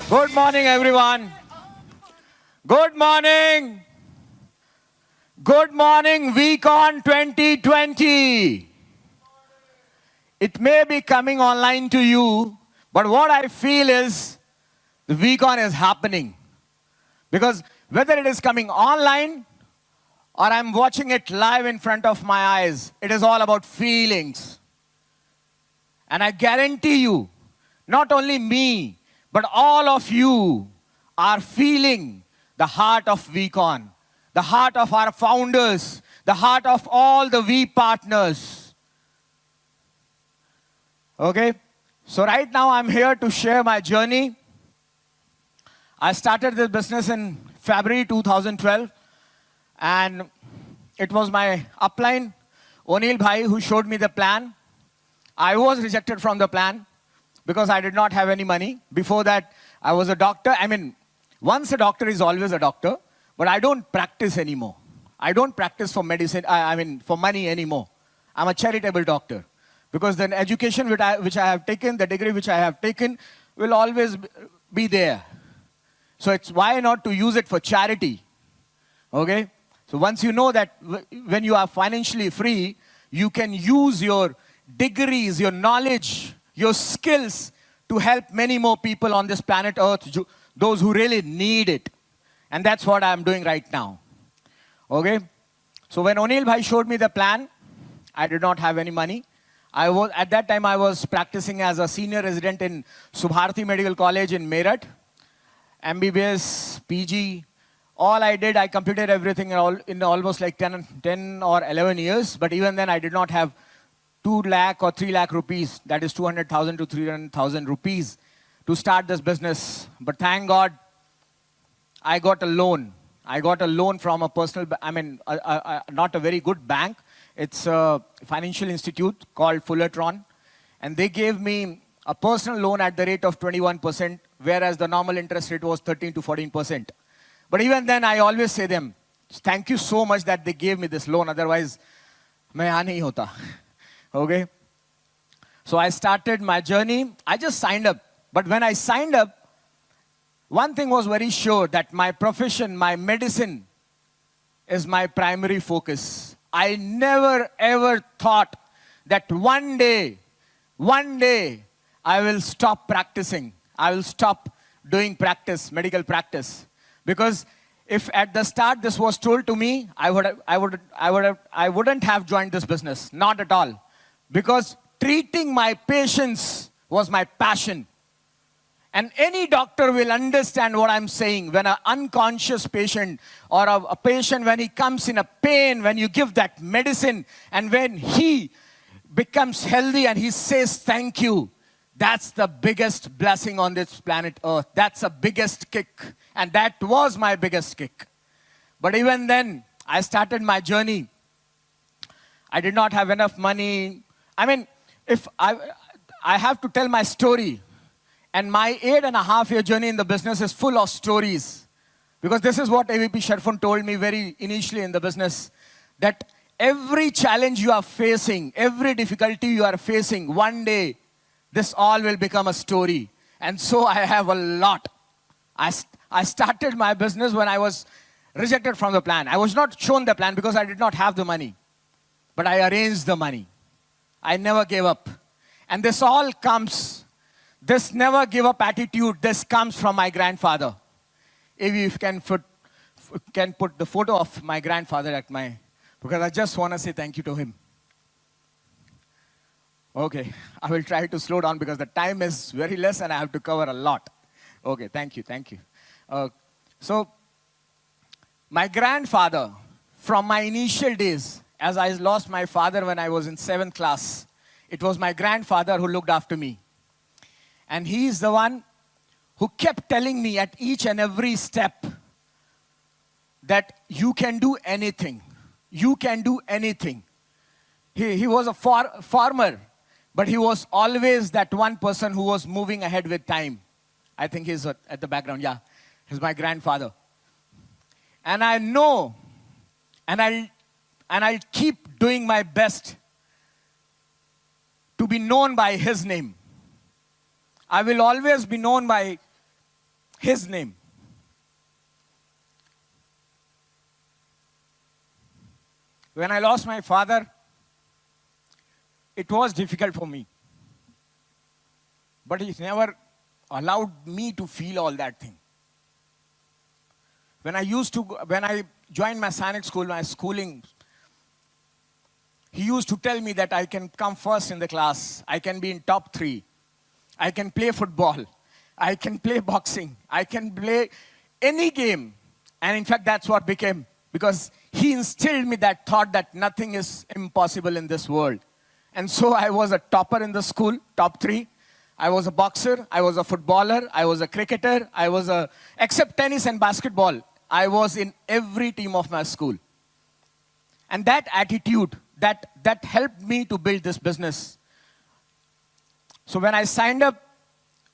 Good morning, everyone. Good morning. Good morning, VCon 2020. It may be coming online to you, but what I feel is the VCon is happening. Because whether it is coming online or I'm watching it live in front of my eyes, it is all about feelings. And I guarantee you, not only me, but all of you are feeling the heart of VCon, the heart of our founders, the heart of all the V partners. Okay? So right now I'm here to share my journey. I started this business in February 2012, and it was my upline, Onil Bhai, who showed me the plan. I was rejected from the plan because I did not have any money. Before that, I was a doctor. I mean, once a doctor is always a doctor, but I don't practice anymore. I don't practice for medicine, for money anymore. I'm a charitable doctor because the education which I have taken, the degree which I have taken, will always be there. So it's why not to use it for charity, okay? So once you know that when you are financially free, you can use your degrees, your knowledge, your skills to help many more people on this planet Earth, those who really need it. And that's what I'm doing right now, okay? So when Onil Bhai showed me the plan, I did not have any money. At that time, I was practicing as a senior resident in Subharti Medical College in Meerut. MBBS, PG, all I did, I completed everything in almost like 10 or 11 years. But even then, I did not have 2 lakh or 3 lakh rupees, that is 200,000 to 300,000 rupees to start this business. But thank God, I got a loan. I got a loan from a personal, not a very good bank. It's a financial institute called Fullerton. And they gave me a personal loan at the rate of 21%, whereas the normal interest rate was 13 to 14%. But even then, I always say them, thank you so much that they gave me this loan. Otherwise, main yahan nahi hota. Okay? So I started my journey. I just signed up. But when I signed up, one thing was very sure, that my profession, my medicine, is my primary focus. I never ever thought that one day, I will stop practicing. I will stop doing practice, medical practice. Because if at the start this was told to me, I wouldn't have joined this business. Not at all. Because treating my patients was my passion. And any doctor will understand what I'm saying. When an unconscious patient or a patient, when he comes in a pain, when you give that medicine, and when he becomes healthy and he says thank you, that's the biggest blessing on this planet Earth. That's the biggest kick. And that was my biggest kick. But even then, I started my journey. I did not have enough money. I mean, if I have to tell my story. And my 8.5-year journey in the business is full of stories. Because this is what AVP Sharfun told me very initially in the business. That every challenge you are facing, every difficulty you are facing, one day, this all will become a story. And so I have a lot. I started my business when I was rejected from the plan. I was not shown the plan because I did not have the money. But I arranged the money. I never gave up. And this all comes, this never give up attitude, this comes from my grandfather. If you can put the photo of my grandfather at my, because I just want to say thank you to him. Okay, I will try to slow down because the time is very less and I have to cover a lot. Okay, thank you. So, my grandfather, from my initial days, as I lost my father when I was in 7th class, it was my grandfather who looked after me. And he is the one who kept telling me at each and every step that you can do anything. You can do anything. He was a farmer, but he was always that one person who was moving ahead with time. I think he's at the background, yeah. He's my grandfather. And I know, and I'll keep doing my best to be known by his name. I will always be known by his name. When I lost my father, it was difficult for me. But he never allowed me to feel all that thing. When I joined my Sainik school, my schooling, he used to tell me that I can come first in the class, I can be in top 3, I can play football, I can play boxing, I can play any game. And in fact, that's what became, because he instilled me that thought that nothing is impossible in this world. And so I was a topper in the school, top 3. I was a boxer, I was a footballer, I was a cricketer, except tennis and basketball, I was in every team of my school. And that attitude, that helped me to build this business. So when I signed up,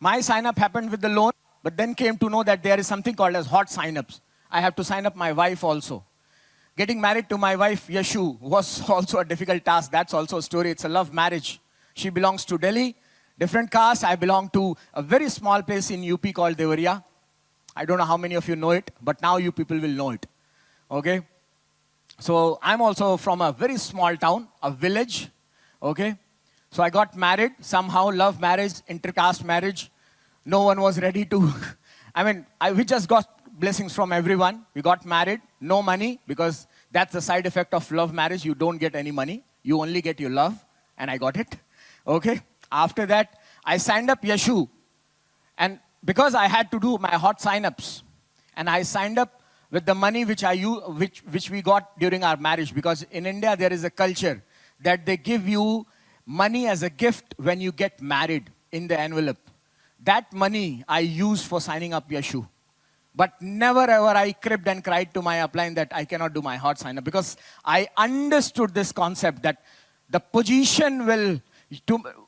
my sign up happened with the loan, but then came to know that there is something called as hot sign-ups. I have to sign up my wife also. Getting married to my wife, Yashu, was also a difficult task. That's also a story. It's a love marriage. She belongs to Delhi, different caste. I belong to a very small place in UP called Devariya. I don't know how many of you know it, but now you people will know it. Okay? So I'm also from a very small town, a village. Okay? So I got married, somehow love marriage, intercaste marriage. No one was ready to, we just got blessings from everyone. We got married, no money, because that's the side effect of love marriage. You don't get any money. You only get your love, and I got it. Okay? After that, I signed up Yashu. And because I had to do my hot sign-ups, and I signed up with the money which we got during our marriage, because in India there is a culture that they give you money as a gift when you get married in the envelope. That money I used for signing up Yashu. But never ever I cribbed and cried to my upline that I cannot do my hot sign-up, because I understood this concept that the position will,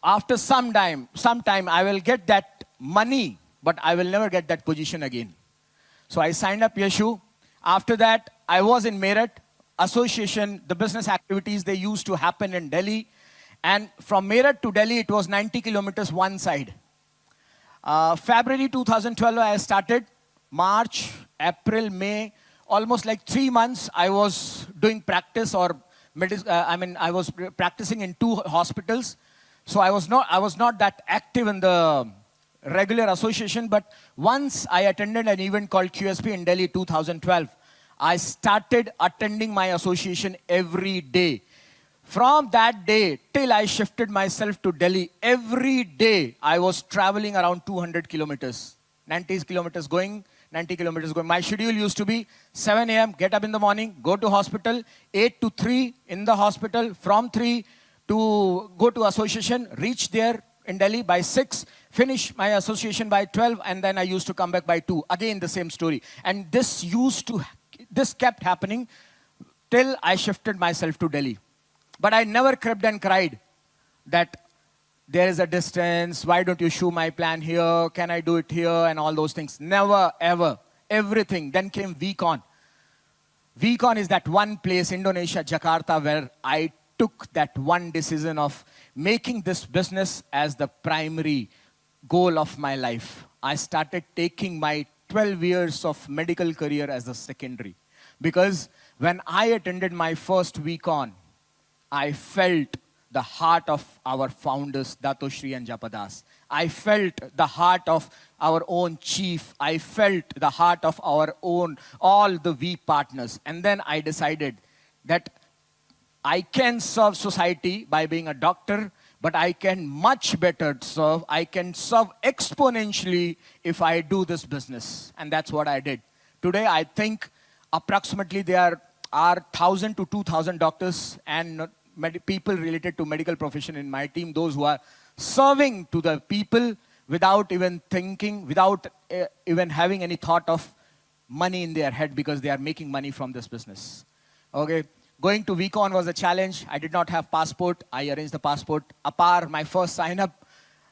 after some time I will get that money, but I will never get that position again. So I signed up Yashu. After that, I was in Meerut association, the business activities, they used to happen in Delhi. And from Meerut to Delhi, it was 90 kilometers one side. February 2012, I started. March, April, May, almost like 3 months, I was doing practice I was practicing in 2 hospitals. So I was not that active in the regular association, but once I attended an event called QSP in Delhi 2012, I started attending my association every day. From that day till I shifted myself to Delhi, every day I was traveling around 200 kilometers. 90 kilometers going, 90 kilometers going. My schedule used to be 7 a.m., get up in the morning, go to hospital, 8 to 3 in the hospital, from 3 to go to association, reach there in Delhi by 6, finish my association by 12, and then I used to come back by 2. Again, the same story. And this kept happening till I shifted myself to Delhi. But I never cribbed and cried that there is a distance, why don't you show my plan here, can I do it here, and all those things. Never, ever, everything. Then came VCon. VCon is that one place, Indonesia, Jakarta, where I took that one decision of making this business as the primary goal of my life. I started taking my 12 years of medical career as a secondary. Because when I attended my first VCon, I felt the heart of our founders, Dato Shri and Japadas. I felt the heart of our own chief. I felt the heart of our own, all the V partners. And then I decided that I can serve society by being a doctor, but I can much better serve. I can serve exponentially if I do this business. And that's what I did. Today, I think approximately there are 1,000 to 2,000 doctors and people related to medical profession in my team, those who are serving to the people without even thinking, without even having any thought of money in their head, because they are making money from this business. Okay, going to VCon was a challenge. I did not have passport. I arranged the passport. Apar, my first sign up,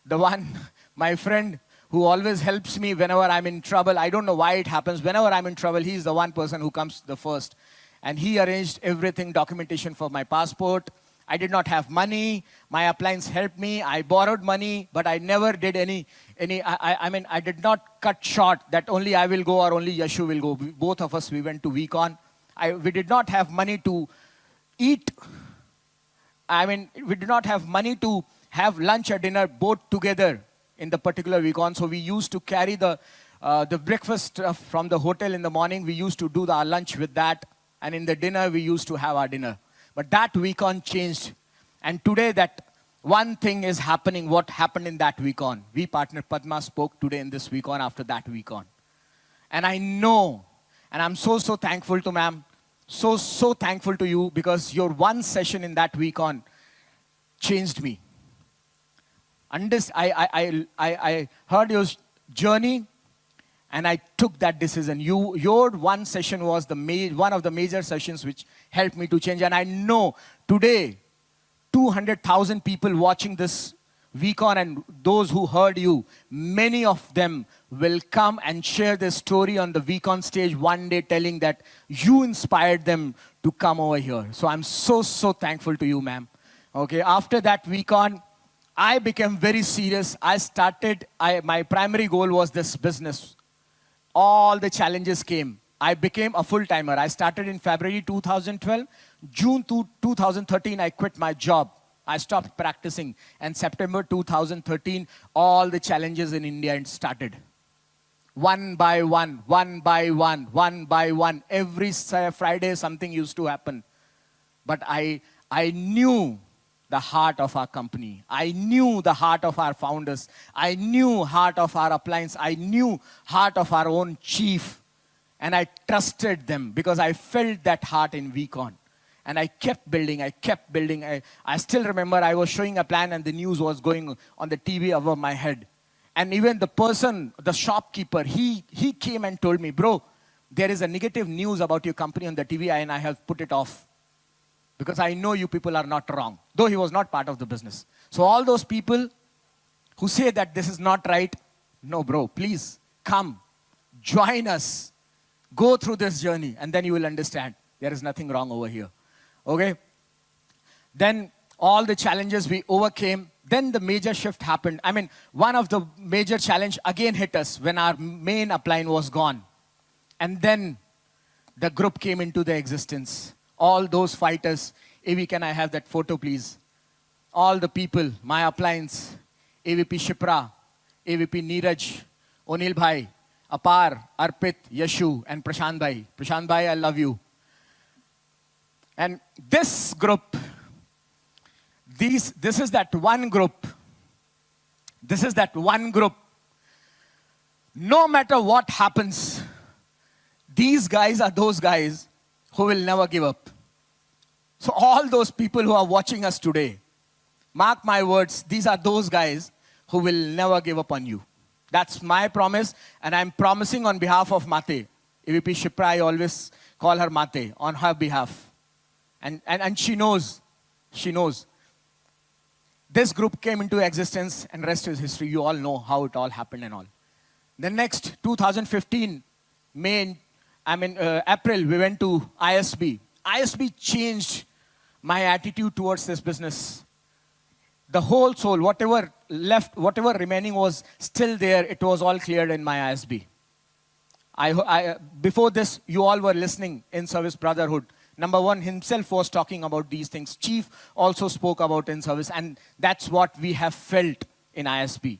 the one, my friend who always helps me whenever I'm in trouble. I don't know why it happens. Whenever I'm in trouble, he's the one person who comes the first. And he arranged everything, documentation for my passport. I did not have money. My appliance helped me. I borrowed money, but I never did I mean, I did not cut short that only I will go or only Yashu will go. Both of us, we went to Weekon. We did not have money to eat. I mean, we did not have money to have lunch or dinner both together in the particular Weekon. So we used to carry the breakfast from the hotel in the morning. We used to do our lunch with that. And in the dinner, we used to have our dinner. But that Weekon changed. And today, that one thing is happening, what happened in that Weekon. We partner Padma spoke today in this Weekon after that Weekon. And I know, and I'm so thankful to ma'am, so thankful to you because your one session in that Weekon changed me. I heard your journey and I took that decision. Your one session was one of the major sessions which helped me to change. And I know today, 200,000 people watching this Weekon and those who heard you, many of them will come and share their story on the Weekon stage one day telling that you inspired them to come over here. So I'm so thankful to you, ma'am. Okay, after that Weekon, I became very serious. My primary goal was this business. All the challenges came. I became a full-timer. I started in February 2012. June 2013, I quit my job. I stopped practicing. And September 2013, all the challenges in India started. One by one, one by one, one by one. Every Friday, something used to happen. But I knew the heart of our company. I knew the heart of our founders. I knew heart of our appliance. I knew heart of our own chief. And I trusted them because I felt that heart in Weekon. And I kept building, I kept building. I still remember I was showing a plan and the news was going on the TV above my head. And even the person, the shopkeeper, he came and told me, bro, there is a negative news about your company on the TV and I have put it off. Because I know you people are not wrong. Though he was not part of the business. So all those people who say that this is not right, no bro, please come, join us, go through this journey and then you will understand there is nothing wrong over here. Okay? Then all the challenges we overcame, then the major shift happened. I mean, one of the major challenge again hit us when our main upline was gone. And then the group came into the existence. All those fighters, AV, can I have that photo please? All the people, my appliance, AVP Shipra, AVP Neeraj, Onil Bhai, Apar, Arpit, Yashu, and Prashant Bhai. Prashant Bhai, I love you. And this group, this is that one group. This is that one group. No matter what happens, these guys are those guys who will never give up. So all those people who are watching us today, mark my words, these are those guys who will never give up on you. That's my promise, and I'm promising on behalf of Mate. AVP Shipra, I always call her Mate, on her behalf. And she knows. She knows. This group came into existence, and rest is history. You all know how it all happened and all. The next 2015, April, we went to ISB. ISB changed my attitude towards this business. The whole soul, whatever left, whatever remaining was still there, it was all cleared in my ISB. Before this, you all were listening in Service Brotherhood. Number one himself was talking about these things. Chief also spoke about in service, and that's what we have felt in ISB.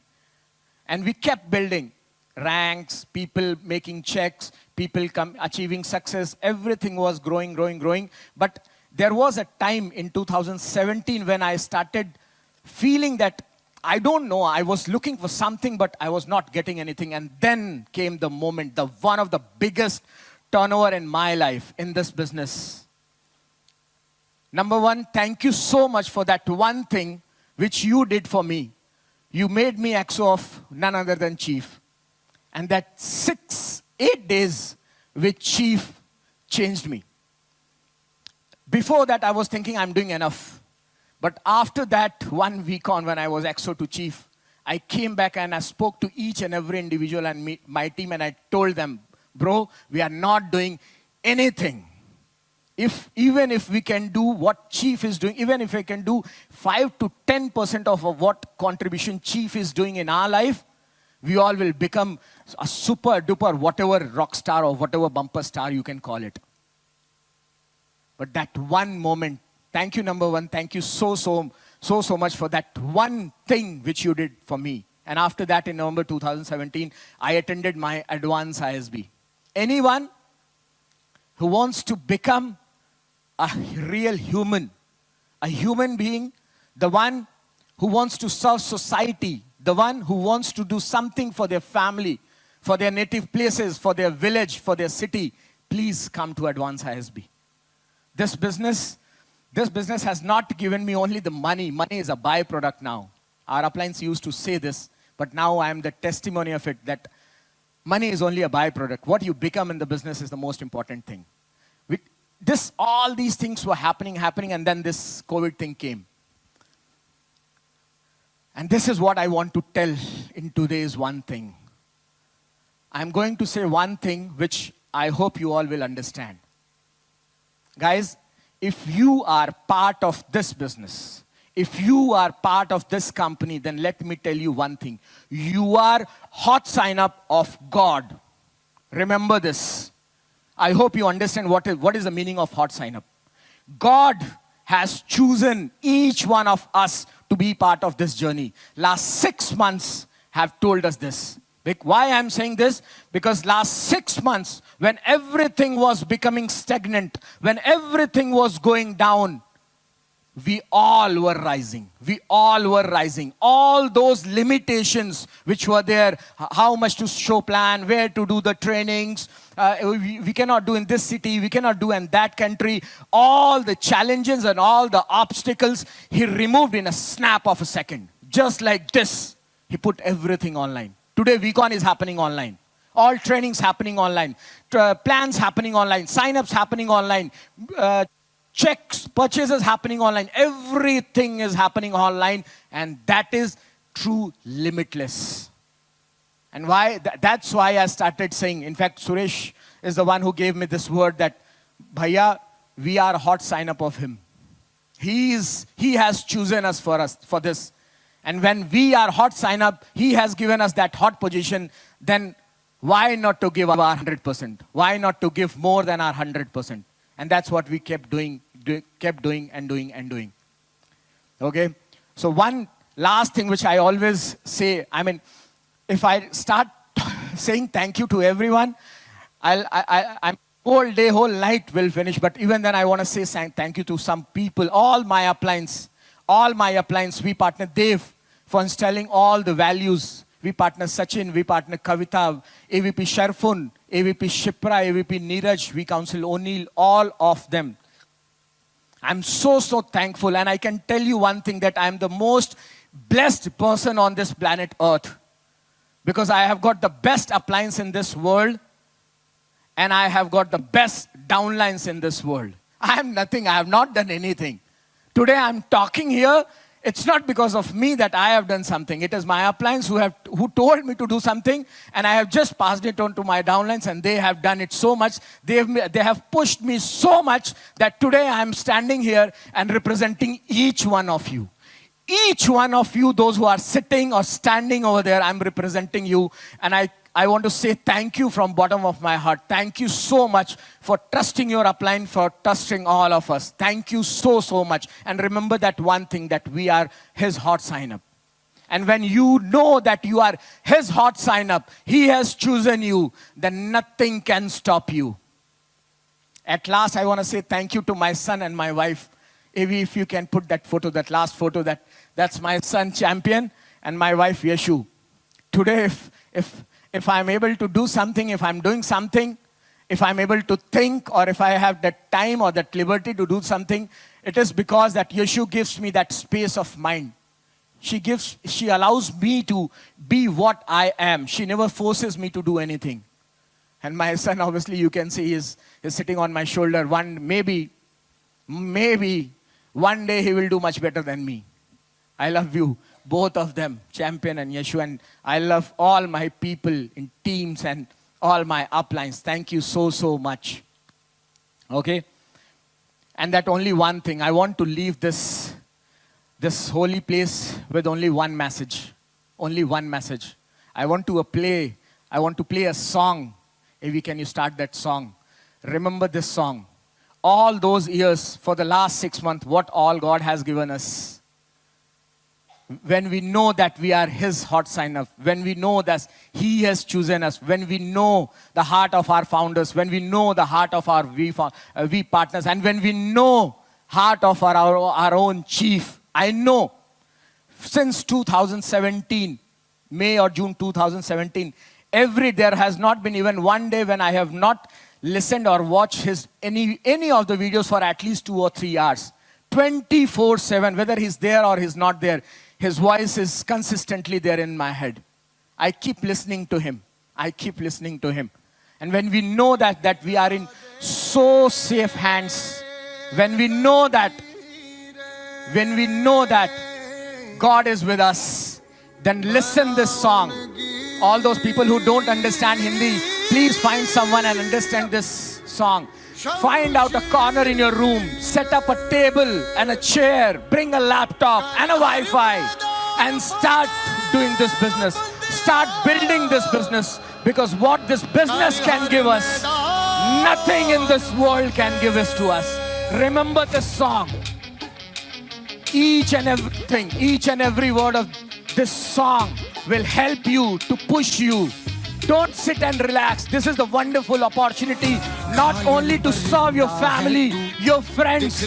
And we kept building ranks, people making checks, people achieving success. Everything was growing, growing, growing. But there was a time in 2017 when I started feeling that, I don't know, I was looking for something, but I was not getting anything. And then came the moment, one of the biggest turnover in my life in this business. Number one, thank you so much for that one thing which you did for me. You made me XO of none other than Chief. And that 8 days with Chief changed me. Before that, I was thinking I'm doing enough. But after that 1 Weekon when I was XO to Chief, I came back and I spoke to each and every individual and my team, and I told them, bro, we are not doing anything even if we can do what Chief is doing, even if we can do 5 to 10% of what contribution Chief is doing in our life, we all will become a super duper whatever rock star or whatever bumper star you can call it. But that one moment, thank you, number one, thank you so much for that one thing which you did for me. And after that, in November 2017, I attended my advanced ISB. Anyone who wants to become a real human, a human being, the one who wants to serve society, the one who wants to do something for their family, for their native places, for their village, for their city, please come to Advanced ISB. This business has not given me only the money. Money is a byproduct now. Our uplines used to say this, but now I am the testimony of it, that money is only a byproduct. What you become in the business is the most important thing. All these things were happening, and then this COVID thing came. And this is what I want to tell in today's one thing. I'm going to say one thing which I hope you all will understand. Guys, if you are part of this business, if you are part of this company, then let me tell you one thing. You are hot sign up of God. Remember this. I hope you understand what is the meaning of hot sign up. God has chosen each one of us to be part of this journey. Last 6 months have told us this. Why I'm saying this? Because last 6 months, when everything was becoming stagnant, when everything was going down, we all were rising. We all were rising. All those limitations which were there, how much to show plan, where to do the trainings, we cannot do in this city, we cannot do in that country, all the challenges and all the obstacles, he removed in a snap of a second. Just like this, he put everything online. Today, VCon is happening online. All trainings happening online. Plans happening online. Sign-ups happening online. Checks, purchases happening online. Everything is happening online. And that is true limitless. And why? That's why I started saying, in fact, Suresh is the one who gave me this word that, Bhaiya, we are hot sign-up of him. He has chosen us for this. And when we are hot sign up, he has given us that hot position, then why not to give our 100%? Why not to give more than our 100%? And that's what we kept doing and doing. Okay? So one last thing which I always say, I mean, if I start saying thank you to everyone, I'm whole day, whole night will finish. But even then I want to say thank you to some people, all my uplines, we partner Dev for installing all the values. We partner Sachin, we partner Kavita, AVP Sharfun, AVP Shipra, AVP Neeraj, we counsel O'Neill, all of them. I'm so thankful, and I can tell you one thing, that I'm the most blessed person on this planet Earth. Because I have got the best uplines in this world, and I have got the best downlines in this world. I am nothing, I have not done anything. Today I'm talking here, it's not because of me that I have done something. It is my uplines who told me to do something, and I have just passed it on to my downlines, and they have done it so much. They have pushed me so much that today I am standing here and representing each one of you. Each one of you, those who are sitting or standing over there, I'm representing you. And I want to say thank you from bottom of my heart. Thank you so much for trusting your upline, for trusting all of us. Thank you so much. And remember that one thing, that we are his hot sign up. And when you know that you are his hot sign up, he has chosen you, then nothing can stop you. At last, I want to say thank you to my son and my wife. Avi, if you can put that photo, that last photo, that's my son Champion and my wife Yeshu. Today, if I'm able to do something, if I'm doing something, if I'm able to think, or if I have that time or that liberty to do something, it is because that Yeshu gives me that space of mind. She allows me to be what I am. She never forces me to do anything. And my son, obviously, you can see is sitting on my shoulder. Maybe one day he will do much better than me. I love you, both of them, Champion and Yeshu, and I love all my people in teams and all my uplines. Thank you so much. Okay? And that only one thing. I want to leave this holy place with only one message. Only one message. I want to play a song. Avi, can you start that song? Remember this song. All those years, for the last 6 months, what all God has given us. When we know that we are His hot sign-up, when we know that He has chosen us, when we know the heart of our founders, when we know the heart of our V partners, and when we know heart of our own chief. I know since 2017, May or June 2017, there has not been even one day when I have not listened or watched any of the videos for at least 2 or 3 hours. 24/7, whether he's there or he's not there, his voice is consistently there in my head. I keep listening to him. I keep listening to him. And when we know that we are in so safe hands, when we know that God is with us, then listen this song. All those people who don't understand Hindi, please find someone and understand this song. Find out a corner in your room, set up a table and a chair, bring a laptop and a Wi-Fi, and start doing this business. Start building this business, because what this business can give us, nothing in this world can give us to us. Remember this song. Each and every word of this song will help you to push you. Don't sit and relax. This is the wonderful opportunity not only to serve your family, your friends.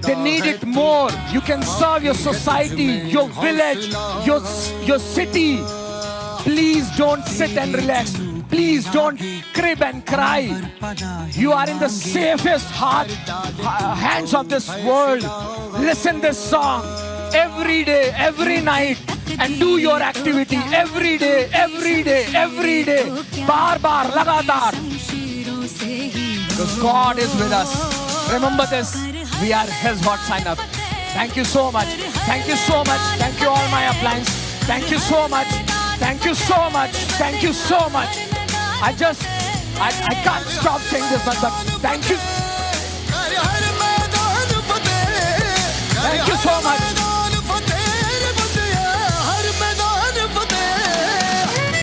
They need it more. You can serve your society, your village, your city. Please don't sit and relax. Please don't crib and cry. You are in the safest hands of this world. Listen this song every day, every night. And do your activity every day, every day, every day. Bar, lagatar. Because God is with us. Remember this. We are His hot sign-up. Thank you so much. Thank you so much. Thank you all my uplines. Thank you so much. Thank you so much. Thank you so much. I can't stop saying this, but thank you. Thank you so much.